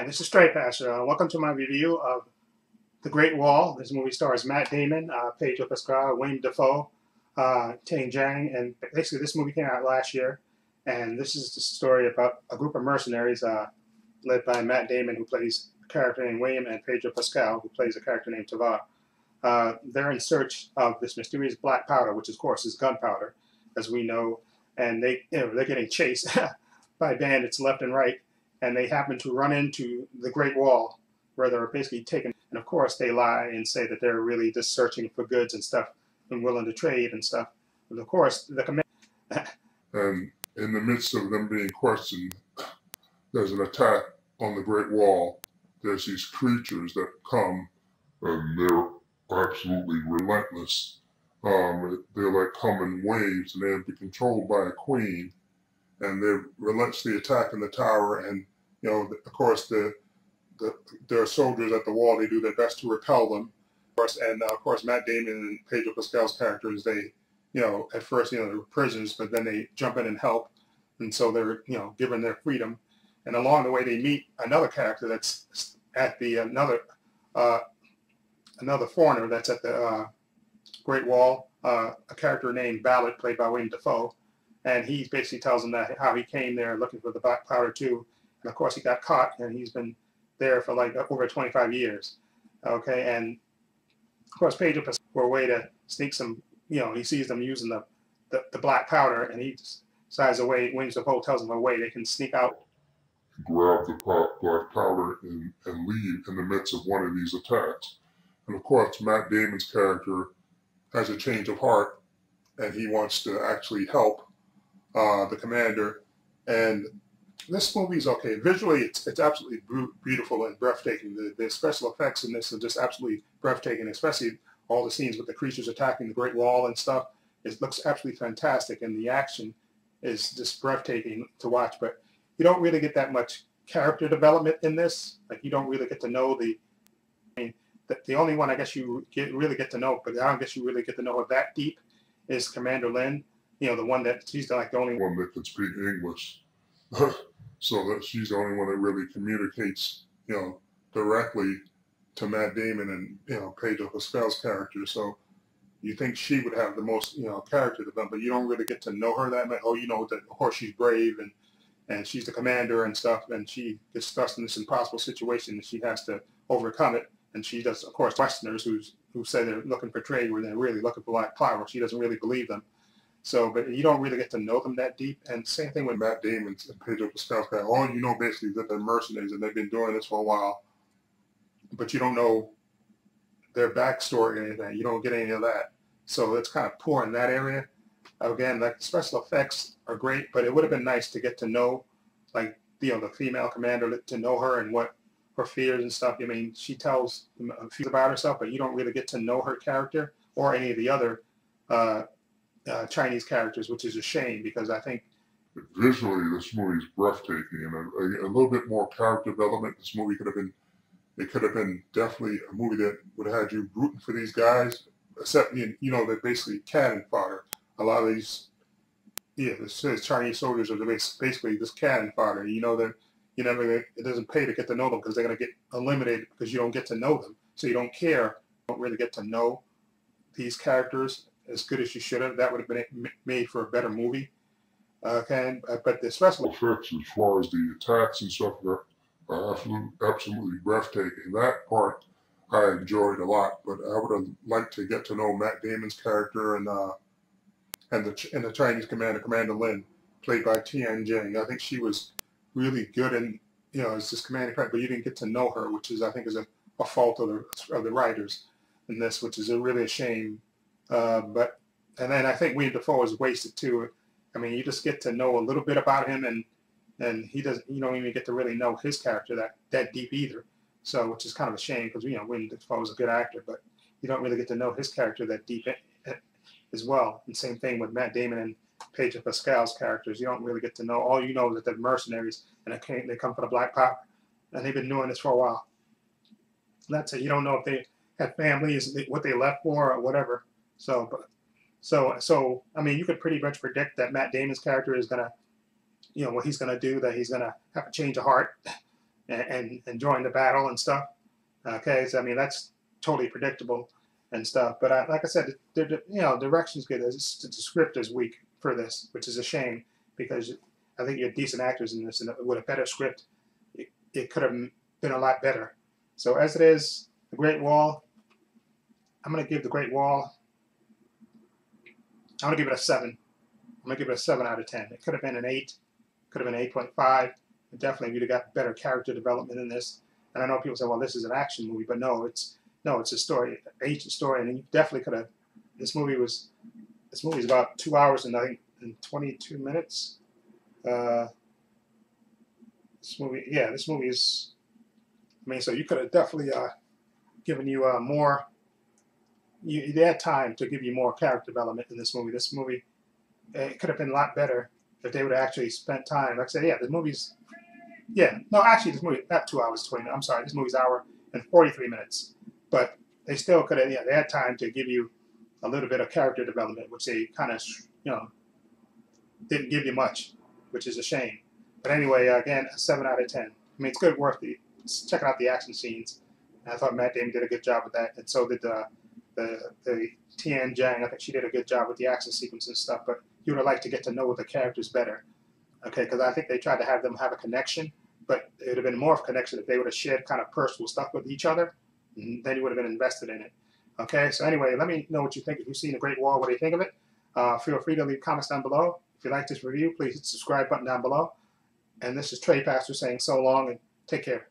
This is Stray Pastor. Welcome to my review of The Great Wall. This movie stars Matt Damon, Pedro Pascal, Willem Dafoe, Tang Jiang, and basically this movie came out last year. And this is the story about a group of mercenaries led by Matt Damon, who plays a character named William, and Pedro Pascal, who plays a character named Tavar. They're in search of this mysterious black powder, which of course is gunpowder, as we know, and they're getting chased by bandits left and right, and they happen to run into the Great Wall, where they're basically taken. And of course, they lie and say that they're really just searching for goods and stuff, and willing to trade and stuff. And of course, the command. And in the midst of them being questioned, there's an attack on the Great Wall. There's these creatures that come, and they're absolutely relentless. They like come in waves, and they'll be controlled by a queen, and they're relentlessly attacking the tower. And of course, there are soldiers at the wall. They do their best to repel them. And of course, Matt Damon and Pedro Pascal's characters, they, at first, they were prisoners, but then they jump in and help, and so they're, given their freedom. And along the way, they meet another character that's at the another foreigner that's at the Great Wall, a character named Ballard, played by Willem Dafoe, and he basically tells them that how he came there looking for the black powder too, and of course he got caught, and he's been there for like over 25 years. Okay, and of course Pedro Pascal, for a way to sneak some, he sees them using the black powder, and he decides a way. Willem Dafoe tells them a way they can sneak out, grab the black powder, and leave in the midst of one of these attacks. And of course, Matt Damon's character has a change of heart, and he wants to actually help the commander. And this movie's okay. Visually, it's absolutely beautiful and breathtaking. The special effects in this are just absolutely breathtaking, especially all the scenes with the creatures attacking the Great Wall and stuff. It looks absolutely fantastic, and the action is just breathtaking to watch. But you don't really get that much character development in this. Like, you don't really get to know the only one I guess you really get to know, but I don't guess you really get to know her that deep, is Commander Lin. The one that she's like the only one that can speak English. So that she's the only one that really communicates, directly to Matt Damon and, Pedro Pascal's character. So you think she would have the most, character development, but you don't really get to know her that much. Oh, that of course she's brave and she's the commander and stuff, and she gets thrust in this impossible situation and she has to overcome it. And she does, of course, Westerners who say they're looking for trade when they're really looking for black power. She doesn't really believe them. So, but you don't really get to know them that deep. And same thing with Matt Damon and Pedro Pascal's character. All you know basically is that they're mercenaries and they've been doing this for a while, but you don't know their backstory or anything. You don't get any of that. So it's kind of poor in that area. Again, like, the special effects are great, but it would have been nice to get to know, like, the female commander, to know her and what her fears and stuff. I mean, she tells about herself, but you don't really get to know her character or any of the other Chinese characters, which is a shame, because I think visually this movie is breathtaking, and a little bit more character development. This movie could have been definitely a movie that would have had you rooting for these guys, except they're basically cannon fodder. A lot of these the Chinese soldiers are basically this cannon fodder. It doesn't pay to get to know them because they're going to get eliminated because you don't get to know them, so you don't care. You don't really get to know these characters as good as you should have. That would have been made for a better movie. Okay, but the special effects, as far as the attacks and stuff, are absolutely breathtaking. That part I enjoyed a lot, but I would have liked to get to know Matt Damon's character and the Chinese Commander Lin, played by Tian Jiang. I think she was really good in, as this commanding character, but you didn't get to know her, which is, I think, is a fault of the writers in this, which is really a shame. And then I think Willem Dafoe is wasted too. I mean, you just get to know a little bit about him, and he doesn't. You don't even get to really know his character that deep either. So, which is kind of a shame, because Willem Dafoe is a good actor, but you don't really get to know his character that deep as well. And same thing with Matt Damon and Pedro Pascal's characters. You don't really get to know. All you know is that they're mercenaries and they come for the black power, and they've been doing this for a while. That's it. You don't know if they had families, what they left for, or whatever. So I mean, you could pretty much predict that Matt Damon's character is gonna, what he's gonna do. That he's gonna have a change of heart, and enjoying the battle and stuff. Okay, so I mean that's totally predictable and stuff. But like I said, direction's good. The script is weak for this, which is a shame because I think you have decent actors in this, and with a better script, it could have been a lot better. So as it is, The Great Wall, I'm going to give The Great Wall, I'm going to give it a 7. I'm going to give it a 7 out of 10. It could have been an 8, could have been 8.5. Definitely, we'd have got better character development in this. And I know people say, well, this is an action movie, but no, it's a story, ancient story, and you definitely could have. This movie is about 2 hours and I think 22 minutes. This movie is. I mean, so you could have definitely given you more. They had time to give you more character development in this movie. This movie, it could have been a lot better if they would have actually spent time. Like I said, yeah, the movie's. Yeah, no, actually, this movie not 2 hours 20 minutes. I'm sorry, this movie's an hour and 43 minutes. But they still could have. Yeah, they had time to give you a little bit of character development, which they kind of, didn't give you much, which is a shame. But anyway, again, a 7 out of 10. I mean, it's good, worth checking out the action scenes. And I thought Matt Damon did a good job with that, and so did the Tian Jiang. I think she did a good job with the action sequence and stuff. But you would have liked to get to know the characters better, okay? Because I think they tried to have them have a connection, but it would have been more of a connection if they would have shared kind of personal stuff with each other. And then you would have been invested in it. Okay, so anyway, let me know what you think. If you've seen The Great Wall, what do you think of it? Feel free to leave comments down below. If you like this review, please hit the subscribe button down below. And this is Trey Pastor saying so long and take care.